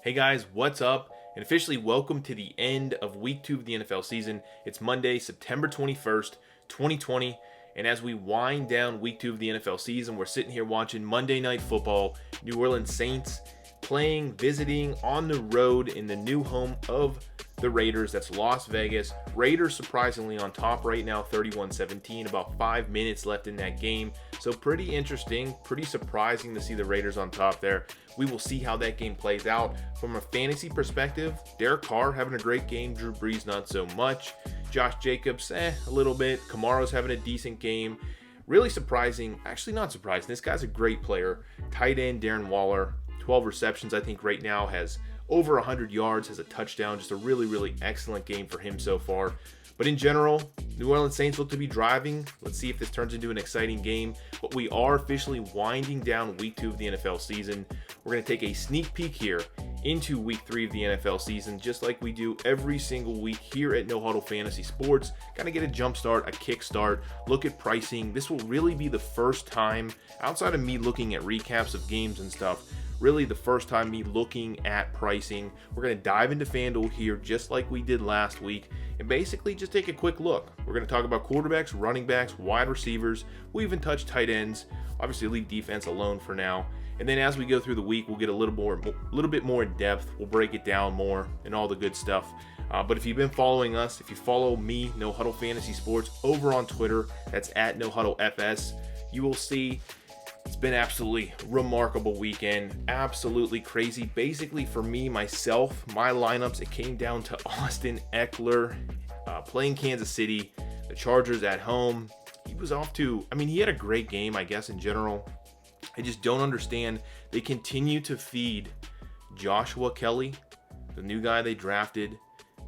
Hey guys, what's up? And officially welcome to the end of week 2 of the NFL season. It's Monday, September 21st, 2020. And as we wind down week 2 of the NFL season, we're sitting here watching Monday Night Football. New Orleans Saints visiting on the road in the new home of the Raiders. That's Las Vegas. Raiders surprisingly on top right now, 31-17. About 5 minutes left in that game. So pretty interesting, pretty surprising to see the Raiders on top there. We will see how that game plays out. From a fantasy perspective, Derek Carr having a great game. Drew Brees not so much. Josh Jacobs, a little bit. Kamara's having a decent game. Really surprising, actually not surprising. This guy's a great player. Tight end Darren Waller, 12 receptions I think right now, has over 100 yards, has a touchdown. Just a really, really excellent game for him so far. But in general, New Orleans Saints look to be driving. Let's see if this turns into an exciting game. But we are officially winding down week 2 of the NFL season. We're going to take a sneak peek here into week 3 of the NFL season, just like we do every single week here at No Huddle Fantasy Sports. Kind of get a jump start, a kick start, look at pricing. This will really be the first time, outside of me looking at recaps of games and stuff, really the first time me looking at pricing. We're going to dive into FanDuel here just like we did last week and basically just take a quick look. We're going to talk about quarterbacks, running backs, wide receivers. We'll even touch tight ends. Obviously leave defense alone for now. And then as we go through the week, we'll get a little bit more in depth. We'll break it down more and all the good stuff. But if you've been following us, if you follow me, No Huddle Fantasy Sports, over on Twitter, that's at No Huddle FS, you will see it's been absolutely remarkable weekend. Absolutely crazy. Basically for me, myself, my lineups, it came down to Austin Ekeler playing Kansas City, the Chargers at home. He was off to, he had a great game, I guess, in general. I just don't understand. They continue to feed Joshua Kelly, the new guy they drafted.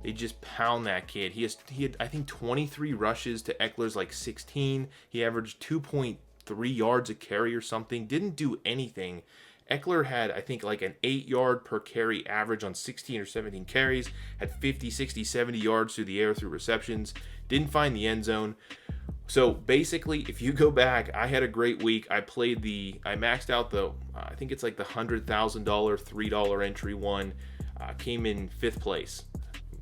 They just pound that kid. He had I think 23 rushes to Eckler's like 16. He averaged 2.3 yards a carry or something. Didn't do anything. Eckler had, I think, like an 8-yard per carry average on 16 or 17 carries. Had 50, 60, 70 yards through the air through receptions. Didn't find the end zone. So basically, if you go back, I had a great week. I maxed out the, I think it's like the $100,000 $3 entry one. Came in 5th place.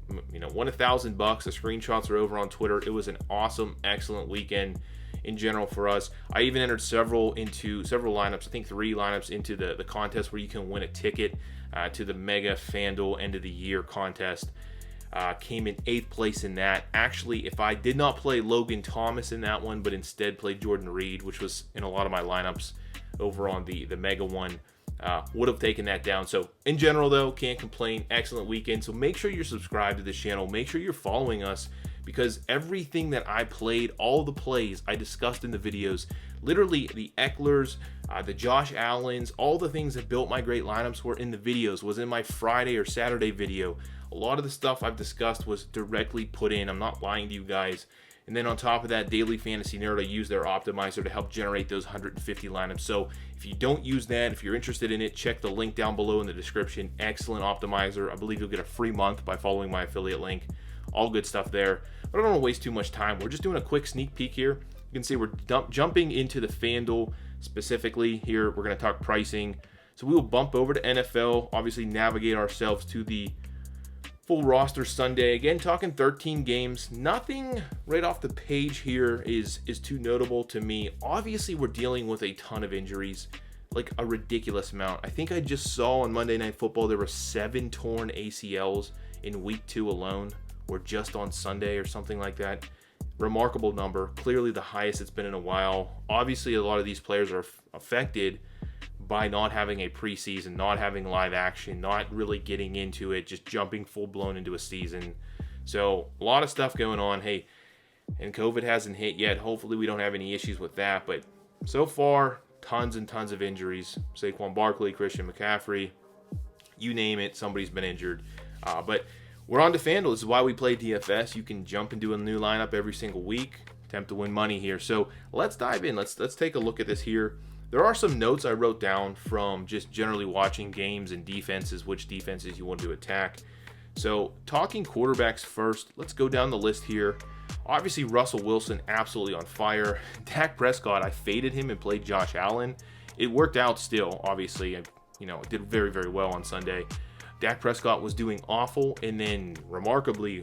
Won $1,000. The screenshots are over on Twitter. It was an awesome, excellent weekend in general for us. I even entered several lineups, I think 3 lineups into the contest where you can win a ticket to the Mega FanDuel End of the Year contest. Came in 8th place in that. Actually, if I did not play Logan Thomas in that one, but instead played Jordan Reed, which was in a lot of my lineups over on the Mega one, would have taken that down. So in general though, can't complain. Excellent weekend. So make sure you're subscribed to this channel. Make sure you're following us, because everything that I played, all the plays I discussed in the videos, literally the Ecklers, the Josh Allens, all the things that built my great lineups were in the videos, was in my Friday or Saturday video. A lot of the stuff I've discussed was directly put in. I'm not lying to you guys. And then on top of that, Daily Fantasy Nerd, I use their optimizer to help generate those 150 lineups. So if you don't use that, if you're interested in it, check the link down below in the description. Excellent optimizer. I believe you'll get a free month by following my affiliate link. All good stuff there. But I don't want to waste too much time. We're just doing a quick sneak peek here. You can see we're jumping into the FanDuel specifically here. We're going to talk pricing. So we will bump over to NFL, obviously navigate ourselves to the full roster Sunday. Again, talking 13 games. Nothing right off the page here is too notable to me. Obviously, we're dealing with a ton of injuries, like a ridiculous amount. I think I just saw on Monday Night Football there were 7 torn ACLs in week 2 alone, or just on Sunday or something like that. Remarkable number. Clearly the highest it's been in a while. Obviously, a lot of these players are affected by not having a preseason, not having live action, not really getting into it, just jumping full-blown into a season. So a lot of stuff going on. Hey, and COVID hasn't hit yet. Hopefully we don't have any issues with that. But so far, tons and tons of injuries. Saquon Barkley, Christian McCaffrey, you name it, somebody's been injured. But we're on to FanDuel. This is why we play DFS. You can jump into a new lineup every single week, attempt to win money here. So let's dive in. Let's take a look at this here. There are some notes I wrote down from just generally watching games and defenses, which defenses you want to attack. So talking quarterbacks first, let's go down the list here. Obviously, Russell Wilson, absolutely on fire. Dak Prescott, I faded him and played Josh Allen. It worked out still, obviously. It did very, very well on Sunday. Dak Prescott was doing awful, and then remarkably,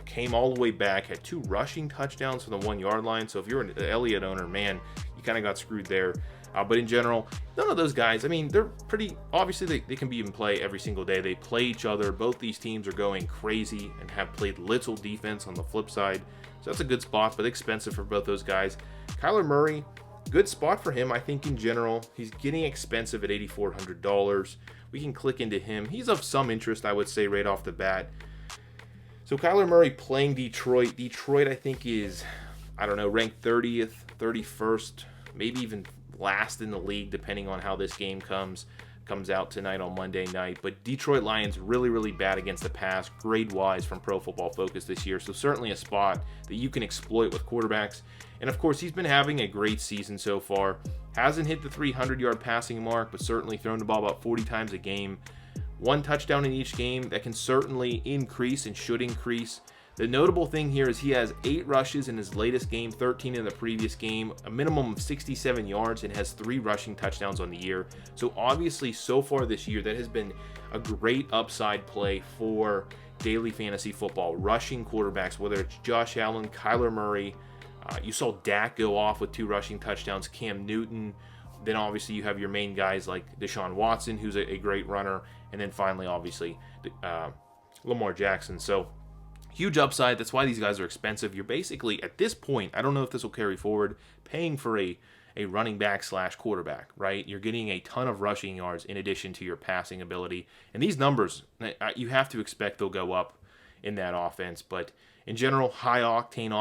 came all the way back, had 2 rushing touchdowns from the 1-yard line. So if you're an Elliott owner, man, you kind of got screwed there. But in general, none of those guys, I mean, they're pretty, obviously they can be in play every single day. They play each other. Both these teams are going crazy and have played little defense on the flip side. So that's a good spot, but expensive for both those guys. Kyler Murray, good spot for him, I think, in general. He's getting expensive at $8,400. We can click into him. He's of some interest, I would say, right off the bat. So Kyler Murray playing Detroit. Detroit, I think, is, I don't know, ranked 30th, 31st, maybe even last in the league, depending on how this game comes out tonight on Monday night. But Detroit Lions really, really bad against the pass, grade-wise, from Pro Football Focus this year. So certainly a spot that you can exploit with quarterbacks. And of course, he's been having a great season so far. Hasn't hit the 300-yard passing mark, but certainly thrown the ball about 40 times a game. 1 touchdown in each game. That can certainly increase and should increase. The notable thing here is he has 8 rushes in his latest game, 13 in the previous game, a minimum of 67 yards, and has 3 rushing touchdowns on the year. So obviously, so far this year, that has been a great upside play for daily fantasy football. Rushing quarterbacks, whether it's Josh Allen, Kyler Murray. You saw Dak go off with 2 rushing touchdowns, Cam Newton. Then obviously you have your main guys like Deshaun Watson, who's a great runner. And then finally, obviously, Lamar Jackson. So huge upside. That's why these guys are expensive. You're basically, at this point, I don't know if this will carry forward, paying for a running back / quarterback, right? You're getting a ton of rushing yards in addition to your passing ability. And these numbers, you have to expect they'll go up in that offense. But in general, high-octane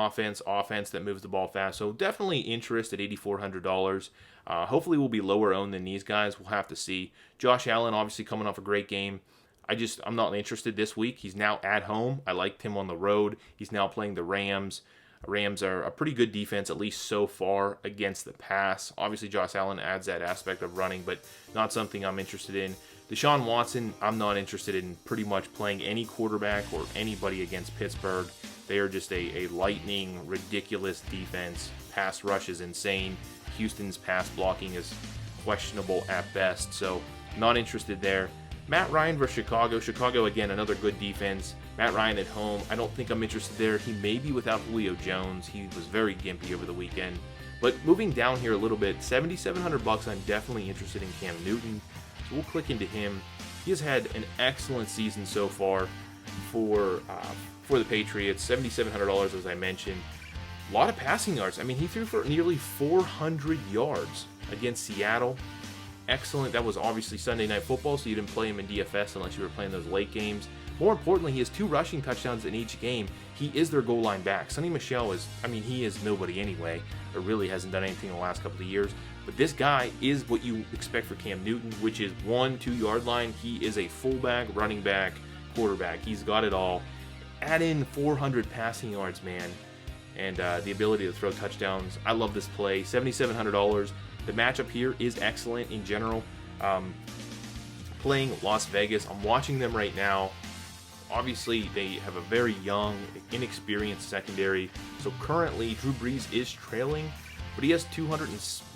offense that moves the ball fast. So definitely interest at $8,400. Hopefully we'll be lower owned than these guys. We'll have to see. Josh Allen, obviously coming off a great game. I'm not interested this week. He's now at home. I liked him on the road. He's now playing the Rams. Rams are a pretty good defense, at least so far, against the pass. Obviously, Josh Allen adds that aspect of running, but not something I'm interested in. Deshaun Watson, I'm not interested in pretty much playing any quarterback or anybody against Pittsburgh. They are just a lightning, ridiculous defense. Pass rush is insane. Houston's pass blocking is questionable at best, so not interested there. Matt Ryan versus Chicago. Chicago, again, another good defense. Matt Ryan at home. I don't think I'm interested there. He may be without Julio Jones. He was very gimpy over the weekend. But moving down here a little bit, $7,700, I'm definitely interested in Cam Newton. So we'll click into him. He has had an excellent season so far for the Patriots. $7,700, as I mentioned. A lot of passing yards. I mean, he threw for nearly 400 yards against Seattle. Excellent. That was obviously Sunday Night Football, so you didn't play him in DFS unless you were playing those late games. More importantly, he has 2 rushing touchdowns in each game. He is their goal line back. Sonny Michel he is nobody anyway, or really hasn't done anything in the last couple of years. But this guy is what you expect for Cam Newton, which is 1-2 yard line. He is a fullback, running back, quarterback. He's got it all. Add in 400 passing yards, man, and the ability to throw touchdowns. I love this play. $7,700. The matchup here is excellent in general. Playing Las Vegas, I'm watching them right now. Obviously, they have a very young, inexperienced secondary. So currently, Drew Brees is trailing, but he has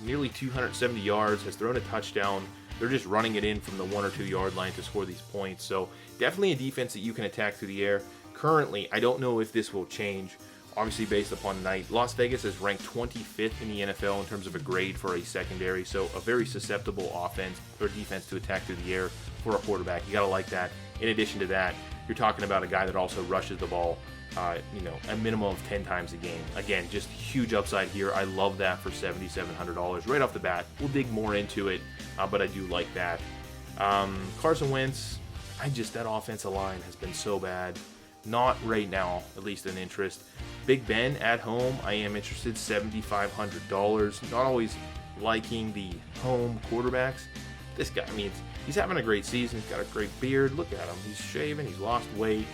nearly 270 yards, has thrown a touchdown. They're just running it in from the 1 or 2 yard line to score these points. So definitely a defense that you can attack through the air. Currently, I don't know if this will change. Obviously, based upon night, Las Vegas is ranked 25th in the NFL in terms of a grade for a secondary, so a very susceptible offense or defense to attack through the air for a quarterback. You gotta like that. In addition to that, you're talking about a guy that also rushes the ball, a minimum of 10 times a game. Again, just huge upside here. I love that for $7,700 right off the bat. We'll dig more into it, but I do like that. Carson Wentz, that offensive line has been so bad. Not right now, at least an interest. Big Ben at home, I am interested, $7,500. Not always liking the home quarterbacks. This guy, he's having a great season. He's got a great beard. Look at him. He's shaving. He's lost weight.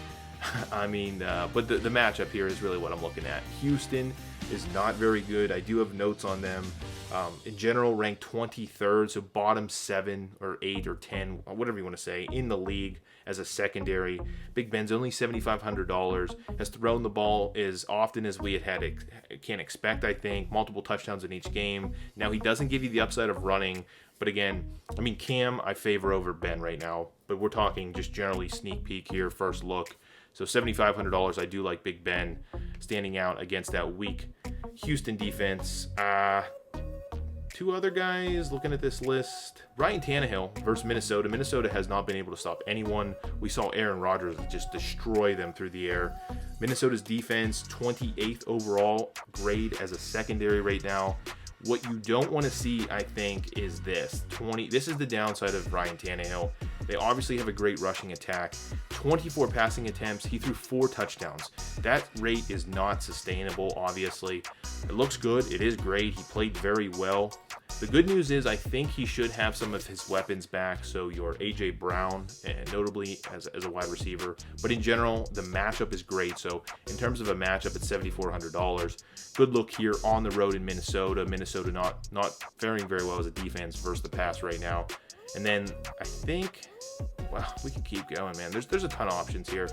But the matchup here is really what I'm looking at. Houston is not very good. I do have notes on them. In general, ranked 23rd, so bottom 7 or 8 or 10, whatever you want to say, in the league as a secondary. Big Ben's only $7,500. Has thrown the ball as often as we can expect, I think. Multiple touchdowns in each game. Now, he doesn't give you the upside of running, but again, Cam, I favor over Ben right now. but we're talking just generally sneak peek here, first look. So $7,500, I do like Big Ben standing out against that weak Houston defense. Two other guys looking at this list. Ryan Tannehill versus Minnesota. Minnesota has not been able to stop anyone. We saw Aaron Rodgers just destroy them through the air. Minnesota's defense, 28th overall grade as a secondary right now. What you don't want to see, I think, is this. This is the downside of Ryan Tannehill. They obviously have a great rushing attack. 24 passing attempts. He threw 4 touchdowns. That rate is not sustainable, obviously. It looks good. It is great. He played very well. The good news is I think he should have some of his weapons back. So your A.J. Brown, and notably as a wide receiver. But in general, the matchup is great. So in terms of a matchup at $7,400, good look here on the road in Minnesota. Minnesota not faring very well as a defense versus the pass right now. And then I think, well, we can keep going, man. There's a ton of options here.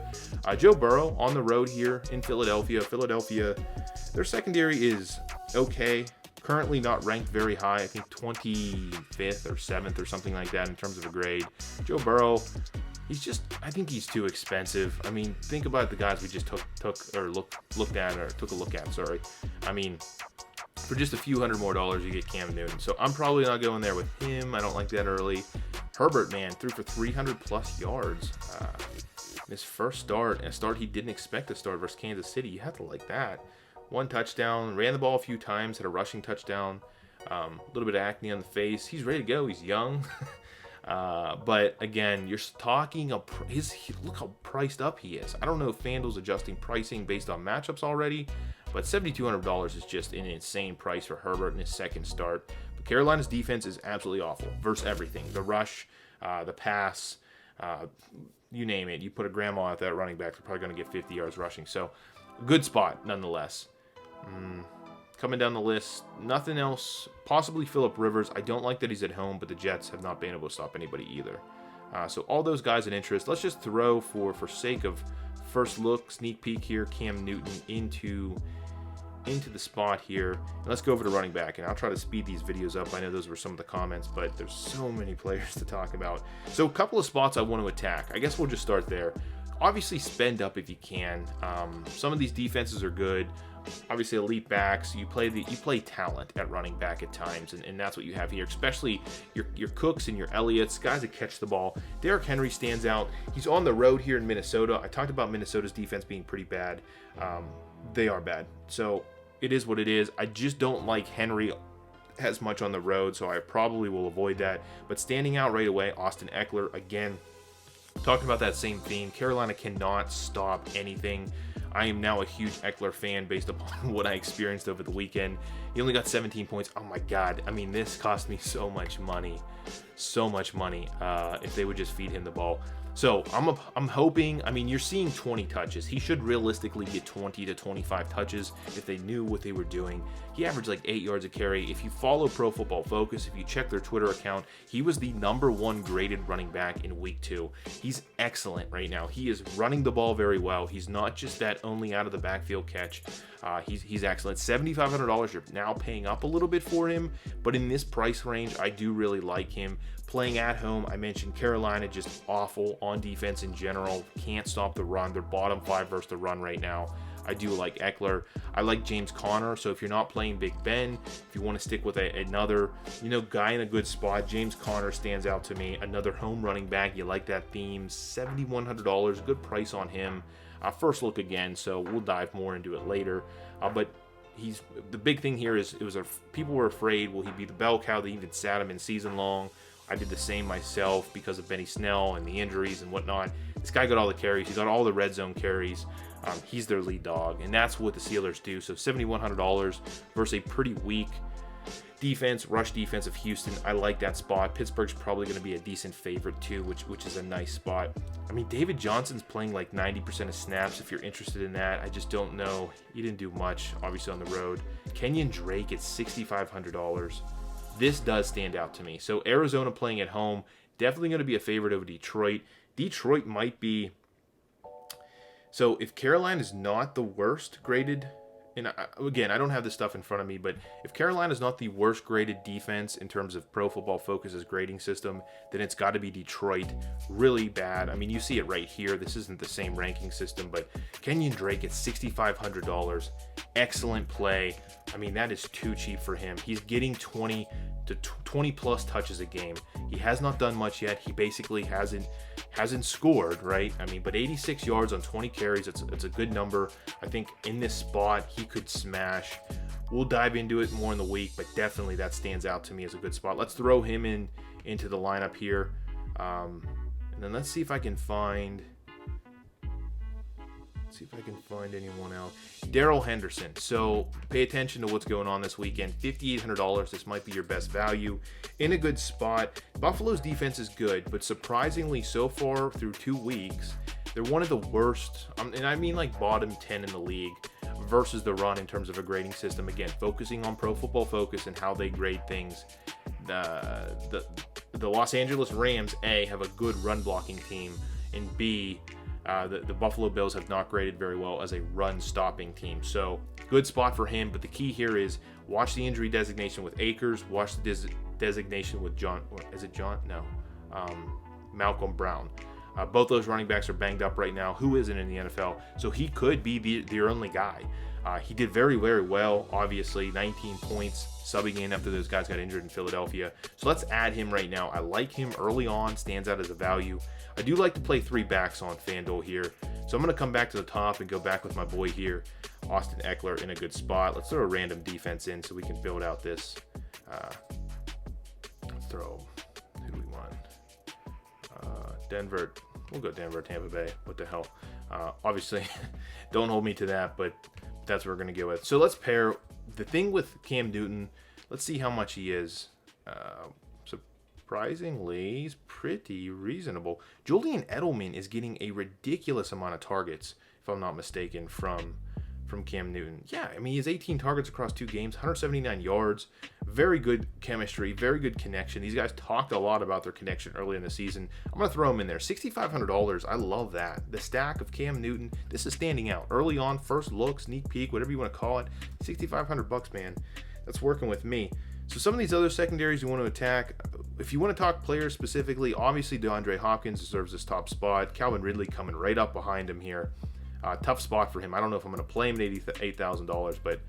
Joe Burrow on the road here in Philadelphia. Philadelphia, their secondary is okay. Currently not ranked very high. I think 25th or 7th or something like that in terms of a grade. Joe Burrow, I think he's too expensive. I mean, think about the guys we just took a look at. Sorry. I mean, for just a few $100 more, you get Cam Newton. So I'm probably not going there with him. I don't like that early. Herbert, man, threw for 300 plus yards. His first start, a start he didn't expect to start versus Kansas City. You have to like that. 1 touchdown, ran the ball a few times, had a rushing touchdown. A little bit of acne on the face. He's ready to go. He's young. But again, you're talking look how priced up he is. I don't know if FanDuel's adjusting pricing based on matchups already, but $7,200 is just an insane price for Herbert in his second start. But Carolina's defense is absolutely awful versus everything. The rush, the pass, you name it. You put a grandma at that running back, they're probably going to get 50 yards rushing. So good spot nonetheless. Coming down the list, nothing else. Possibly Phillip Rivers. I don't like that he's at home, but the Jets have not been able to stop anybody either. So all those guys in interest. Let's just throw, for sake of first look, sneak peek here, Cam Newton into the spot here. And let's go over to running back, and I'll try to speed these videos up. I know those were some of the comments, but there's so many players to talk about. So a couple of spots I want to attack. I guess we'll just start there. Obviously, spend up if you can. Some of these defenses are good. Obviously, elite backs. You play talent at running back at times, and that's what you have here. Especially your Cooks and your Elliott's, guys that catch the ball. Derrick Henry stands out. He's on the road here in Minnesota. I talked about Minnesota's defense being pretty bad. They are bad. So it is what it is. I just don't like Henry as much on the road, so I probably will avoid that. But standing out right away, Austin Eckler again. Talking about that same theme, Carolina cannot stop anything. I am now a huge Eckler fan based upon what I experienced over the weekend. He only got 17 points. Oh my God. I mean, this cost me so much money. So much money if they would just feed him the ball. So I'm hoping, I mean, you're seeing 20 touches. He should realistically get 20 to 25 touches if they knew what they were doing. He averaged like 8 yards a carry. If you follow Pro Football Focus, if you check their Twitter account, he was the #1 graded running back in week 2. He's excellent right now. He is running the ball very well. He's not just that only out of the backfield catch. He's excellent. $7,500, you're now paying up a little bit for him, but in this price range, I do really like him. Playing at home, I mentioned Carolina just awful on defense in general. Can't stop the run. They're bottom 5 versus the run right now. I do like Eckler. I like James Conner. So if you're not playing Big Ben, if you want to stick with another, guy in a good spot, James Conner stands out to me. Another home running back. You like that theme. $7,100. Good price on him. First look again, so we'll dive more into it later. But the big thing here is people were afraid, will he be the bell cow? They even sat him in season long. I did the same myself because of Benny Snell and the injuries and whatnot. This guy got all the carries. He got all the red zone carries. He's their lead dog, and that's what the Steelers do. So $7,100 versus a pretty weak rush defense of Houston. I like that spot. Pittsburgh's probably going to be a decent favorite too, which is a nice spot. I mean, David Johnson's playing like 90% of snaps if you're interested in that. I just don't know. He didn't do much, obviously, on the road. Kenyon Drake at $6,500. This does stand out to me. So Arizona playing at home, definitely going to be a favorite over Detroit. Detroit might be... So if Carolina is not the worst graded and again, I don't have this stuff in front of me, but if Carolina's not the worst graded defense in terms of Pro Football Focus's grading system, then it's got to be Detroit. Really bad. I mean, you see it right here. This isn't the same ranking system, but Kenyon Drake at $6,500. Excellent play. I mean, that is too cheap for him. He's getting 20 to 20 plus touches a game. He has not done much yet. He basically hasn't scored, right? I mean, but 86 yards on 20 carries, it's a good number. I think in this spot, he could smash. We'll dive into it more in the week, but definitely that stands out to me as a good spot. Let's throw him into the lineup here. And then let's see if I can find anyone else. Darrell Henderson. So pay attention to what's going on this weekend. $5,800. This might be your best value in a good spot. Buffalo's defense is good, but surprisingly, so far through 2 weeks, they're one of the worst, and I mean like bottom 10 in the league versus the run in terms of a grading system. Again, focusing on Pro Football Focus and how they grade things. The Los Angeles Rams, A, have a good run blocking team, and B, the Buffalo Bills have not graded very well as a run-stopping team. So, good spot for him. But the key here is watch the injury designation with Akers. Watch the designation with Malcolm Brown. Both those running backs are banged up right now. Who isn't in the NFL? So, he could be the only guy. He did very, very well, obviously. 19 points, subbing in after those guys got injured in Philadelphia. So, let's add him right now. I like him early on. Stands out as a value. I do like to play 3 backs on FanDuel here. So I'm going to come back to the top and go back with my boy here, Austin Eckler, in a good spot. Let's throw a random defense in so we can build out this. Let's throw, who do we want? Denver. We'll go Denver, Tampa Bay. What the hell? Obviously, don't hold me to that, but that's what we're going to go with. So let's pair the thing with Cam Newton. Let's see how much he is. Surprisingly, he's pretty reasonable. Julian Edelman is getting a ridiculous amount of targets, if I'm not mistaken, from Cam Newton. Yeah, I mean, he has 18 targets across 2 games, 179 yards, very good chemistry, very good connection. These guys talked a lot about their connection early in the season. I'm going to throw him in there. $6,500, I love that. The stack of Cam Newton, this is standing out. Early on, first look, sneak peek, whatever you want to call it, $6,500, man. That's working with me. So some of these other secondaries you want to attack, if you want to talk players specifically, obviously DeAndre Hopkins deserves this top spot. Calvin Ridley coming right up behind him here. Tough spot for him. I don't know if I'm going to play him at $8,000, but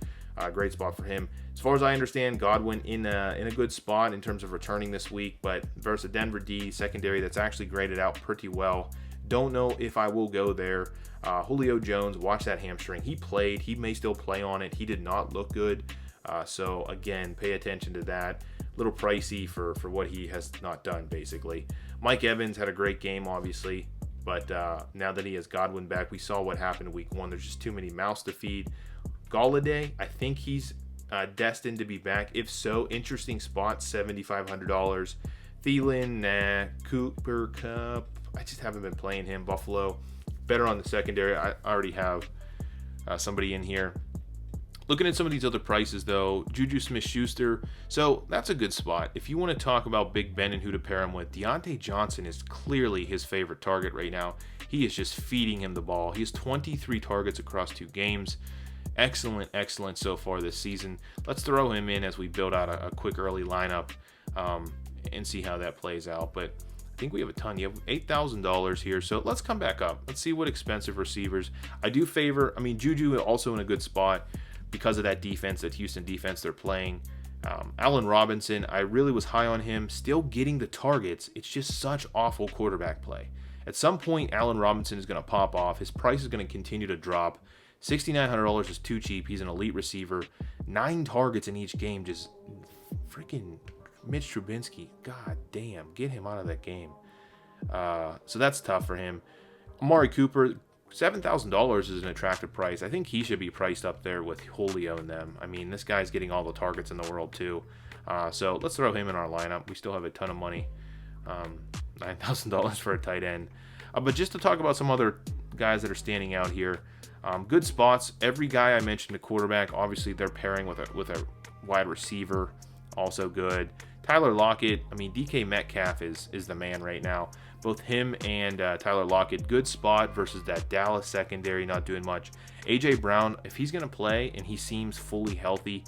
great spot for him. As far as I understand, Godwin in a good spot in terms of returning this week, but versus a Denver D secondary that's actually graded out pretty well. Don't know if I will go there. Julio Jones, watch that hamstring. He played. He may still play on it. He did not look good. So again, pay attention to that. A little pricey for what he has not done, basically. Mike Evans had a great game, obviously, but now that he has Godwin back, we saw what happened in week 1. There's just too many mouths to feed. Galladay, I think he's destined to be back. If so, interesting spot, $7,500. Thielen, Cooper Kupp, I just haven't been playing him. Buffalo, better on the secondary. I already have somebody in here. Looking at some of these other prices, though, Juju Smith-Schuster, so that's a good spot. If you want to talk about Big Ben and who to pair him with, Deontay Johnson is clearly his favorite target right now. He is just feeding him the ball. He has 23 targets across 2 games. Excellent so far this season. Let's throw him in as we build out a quick early lineup and see how that plays out. But I think we have a ton. You have $8,000 here, so let's come back up. Let's see what expensive receivers. I do favor, Juju also in a good spot because of that defense, that Houston defense they're playing. Allen Robinson, I really was high on him, still getting the targets. It's just such awful quarterback play. At some point, Allen Robinson is going to pop off. His price is going to continue to drop. $6,900 is too cheap. He's an elite receiver. 9 targets in each game. Just freaking Mitch Trubisky. God damn. Get him out of that game. So that's tough for him. Amari Cooper, $7,000 is an attractive price. I think he should be priced up there with Julio and them. This guy's getting all the targets in the world too. So let's throw him in our lineup. We still have a ton of money. $9,000 for a tight end. But just to talk about some other guys that are standing out here. Good spots. Every guy I mentioned, a quarterback, obviously they're pairing with a wide receiver. also good. Tyler Lockett, I mean, DK Metcalf is the man right now. Both him and Tyler Lockett, good spot versus that Dallas secondary, not doing much. A.J. Brown, if he's going to play and he seems fully healthy,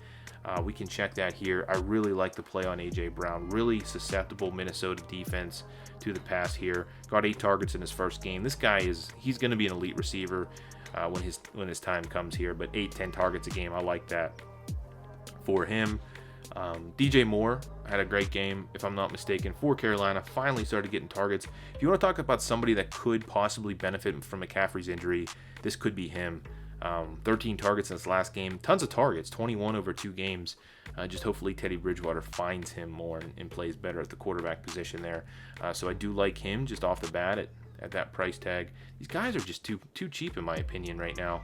we can check that here. I really like the play on A.J. Brown. Really susceptible Minnesota defense to the pass here. Got 8 targets in his first game. This guy he's going to be an elite receiver when his time comes here. But 8-10 targets a game, I like that for him. DJ Moore had a great game, if I'm not mistaken, for Carolina. Finally started getting targets. If you want to talk about somebody that could possibly benefit from McCaffrey's injury, this could be him. 13 targets in his last game. Tons of targets, 21 over 2 games. Just hopefully Teddy Bridgewater finds him more and plays better at the quarterback position there. So I do like him just off the bat at that price tag. These guys are just too cheap in my opinion right now.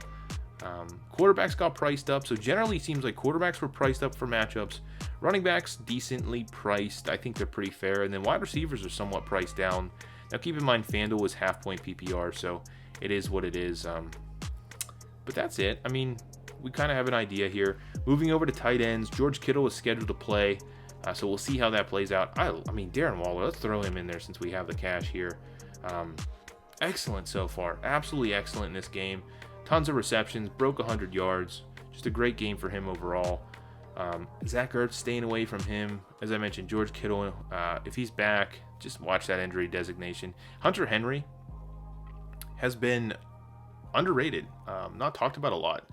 Quarterbacks got priced up, so generally it seems like quarterbacks were priced up for matchups. Running backs decently priced. I think they're pretty fair. And then wide receivers are somewhat priced down. Now keep in mind FanDuel is half-point PPR, so it is what it is. But that's it. I mean, we kind of have an idea here. Moving over to tight ends, George Kittle is scheduled to play, so we'll see how that plays out. I mean, Darren Waller, let's throw him in there since we have the cash here. Excellent so far. Absolutely excellent in this game. Tons of receptions, broke 100 yards. Just a great game for him overall. Zach Ertz staying away from him. As I mentioned, George Kittle, if he's back, just watch that injury designation. Hunter Henry has been underrated, not talked about a lot.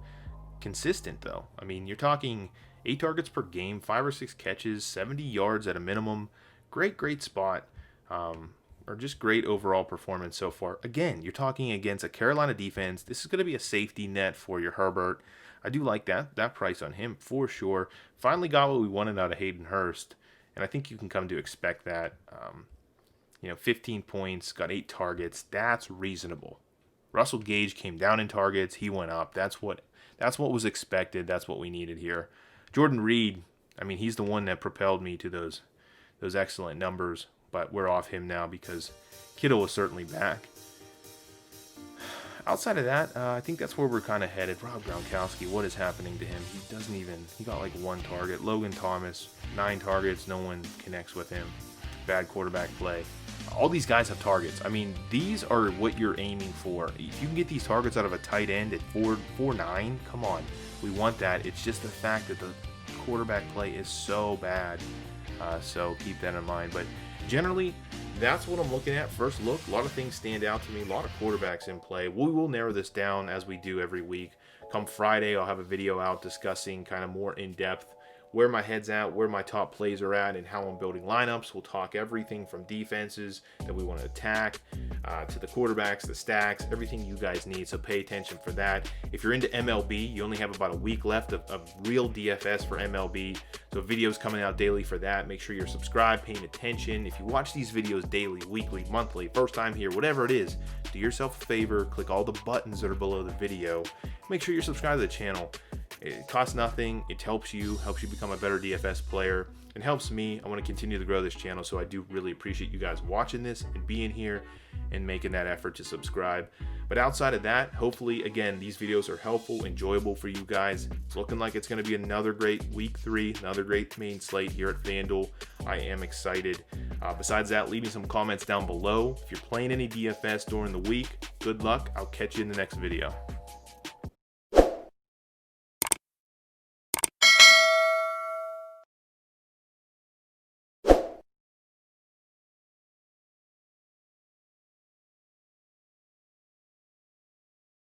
Consistent, though. I mean, you're talking 8 targets per game, 5 or 6 catches, 70 yards at a minimum. Great spot. Or just great overall performance so far. Again, you're talking against a Carolina defense. This is going to be a safety net for your Herbert. I do like that price on him for sure. Finally got what we wanted out of Hayden Hurst, and I think you can come to expect that. 15 points, got 8 targets. That's reasonable. Russell Gage came down in targets. He went up. That's what was expected. That's what we needed here. Jordan Reed, I mean, he's the one that propelled me to those excellent numbers. But we're off him now because Kittle was certainly back. Outside of that, I think that's where we're kind of headed. Rob Gronkowski, what is happening to him? He got like 1 target. Logan Thomas, 9 targets. No one connects with him. Bad quarterback play. All these guys have targets. I mean, these are what you're aiming for. If you can get these targets out of a tight end at 4.9, come on. We want that. It's just the fact that the quarterback play is so bad. So keep that in mind. But generally, that's what I'm looking at. First look, a lot of things stand out to me. A lot of quarterbacks in play. We will narrow this down as we do every week. Come Friday, I'll have a video out discussing kind of more in depth where my head's at, where my top plays are at, and how I'm building lineups. We'll talk everything from defenses that we want to attack to the quarterbacks, the stacks, everything you guys need. So pay attention for that. If you're into MLB, you only have about a week left of real DFS for MLB. So videos coming out daily for that. Make sure you're subscribed, paying attention. If you watch these videos daily, weekly, monthly, first time here, whatever it is, do yourself a favor, click all the buttons that are below the video. Make sure you're subscribed to the channel. It costs nothing. It helps you become a better DFS player. It helps me. I want to continue to grow this channel, so I do really appreciate you guys watching this and being here and making that effort to subscribe. But outside of that, hopefully, again, these videos are helpful, enjoyable for you guys. It's looking like it's going to be another great week 3, another great main slate here at FanDuel. I am excited. Besides that, leave me some comments down below. If you're playing any DFS during the week, good luck. I'll catch you in the next video.